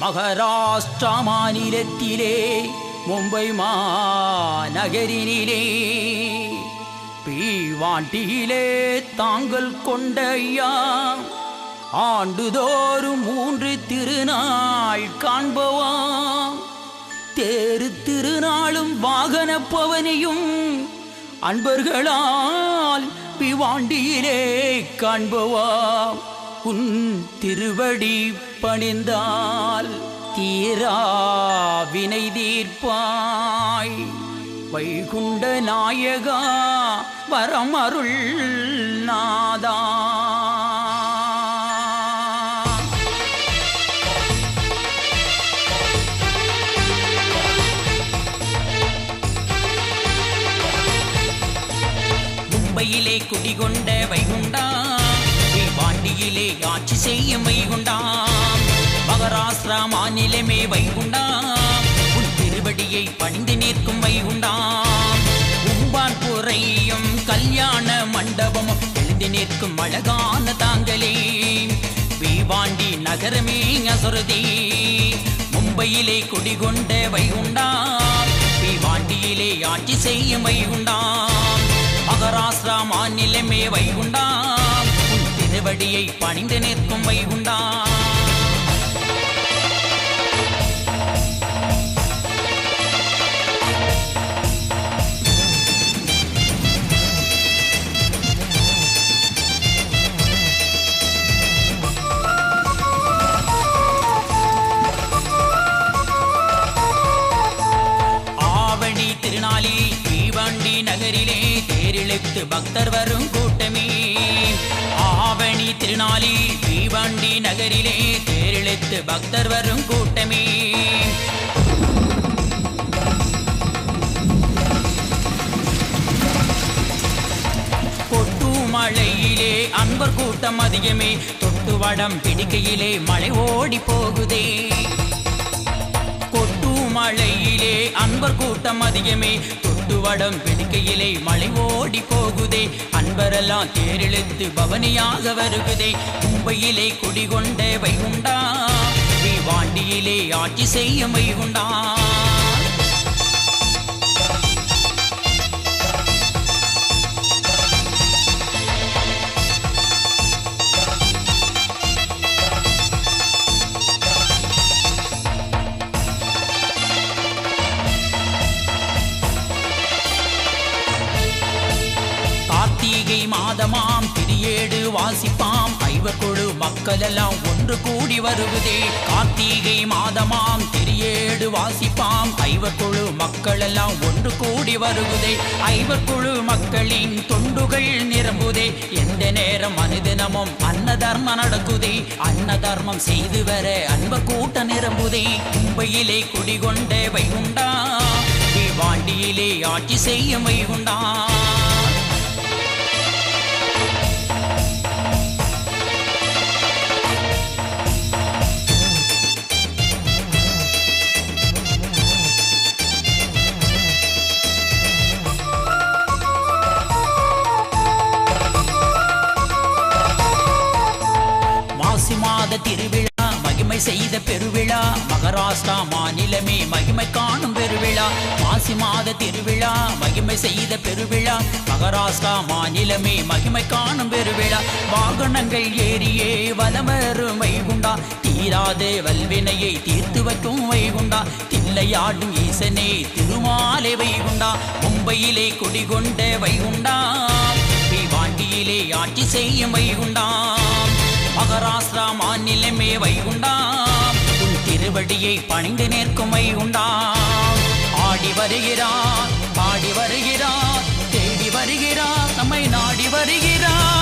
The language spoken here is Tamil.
மகாராஷ்டிரா மாநிலத்திலே மும்பை மாநகரினிலே பீவாண்டியிலே தாங்கள் கொண்ட ஐயா ஆண்டுதோறும் 3 திருநாள் காண்பவாம். தேரு திருநாளும் வாகன பவனியும் அன்பர்களால் பிவாண்டியிலே காண்பவாம். உன் திருவடி பணிந்தால் தீரா வினை தீர்ப்பாய். வைகுண்ட நாயகா வரமருள் நாதா. மும்பையிலே குடிகொண்ட வைகுண்டா, பீவாண்டியிலே ஆட்சி செய்யும் வைகுண்டா. மகாராஷ்டிரா மாநிலமே வைகுண்டா, உன் திருவடியை பணிந்து நிற்கும் வைகுண்டா. உம்பான் புறையும் கல்யாண மண்டபமும் எழுந்து நிற்கும் அழகான தாங்களே. பீவாண்டி நகரமே அசுரதி, மும்பையிலே குடிகொண்ட வைகுண்டா, பீவாண்டியிலே ஆட்சி செய்யும் வைகுண்டா. மகாராஷ்டிரா மாநிலமே வைகுண்டா, உன் திருவடியை பணிந்து நிற்கும் வைகுண்டா. ஆவணி திருநாளில் பீவாண்டி நகரிலே தேரிழுத்து பக்தர் வரும் கூட்டமே. ஆவணி திருநாளில் பீவாண்டி நகரிலே தேரிழுத்து பக்தர் வரும் கூட்டமே. கொட்டு மழையிலே அன்பர் கூட்டம் அதிகமே, தொட்டு வடம் பிடிக்கையிலே மழை ஓடி போகுதே. கொட்டு மழையிலே அன்பர் கூட்டம் அதிகமே, தொட்டு வடம் பிடிக்கையிலே மழை ஓடி போகுதே. அன்பரெல்லாம் தேரிழுத்து பவனியாக வருகுதே. மும்பையிலே குடிகொண்ட வைகுண்டா, பீவாண்டியிலே ஆட்சி செய்யும் வைகுண்டா. கார்த்திகை மாதமாம் திரியேடு வாசிப்பாம், ஐவர் குழு மக்கள் எல்லாம் ஒன்று கூடி வருகுதே. கார்த்திகை மாதமாம் திரியேடு வாசிப்பாம், ஐவர் குழு மக்கள் எல்லாம் ஒன்று கூடி வருகுதே. ஐவர் குழு மக்களின் தொண்டுகள் நிரம்புதே. எந்த நேரம் அனுதினமும் அன்ன தர்மம் நடக்குதே. அன்ன தர்மம் செய்து வர அன்பர் கூட்டம் நிரம்புதே. மும்பையிலே குடிகொண்ட வைகுண்டா, பீவாண்டியிலே ஆட்சி செய்யும் வைகுண்டா. மாத திருவிழா மகிமை செய்த பெருவிழா, மகாராஷ்டிரா மாநிலமே மகிமை காணும் பெருவிழா. மாசி மாத திருவிழா மகிமை செய்த பெருவிழா, மகாராஷ்டிரா மாநிலமே மகிமை காணும் பெருவிழா. வாகனங்கள் ஏறியே வலமரும் வைகுண்டா, தீராதே வல்வினையை தீர்த்து வைக்கும் வைகுண்டா. தில்லையாடும் ஈசனே திருமாலே வைகுண்டா, மும்பையிலே குடிகொண்ட வைகுண்டா, பீவாண்டியிலே ஆட்சி செய்யும் வைகுண்டா. மகாராஷ்டிரா மாநிலமே வைகுண்டா, உன் திருவடியை பணிந்து நிற்கும் வைகுண்டா. ஆடி வருகிறார், பாடி வருகிறார், தேடி வருகிறார், நம்மை நாடி வருகிறார்.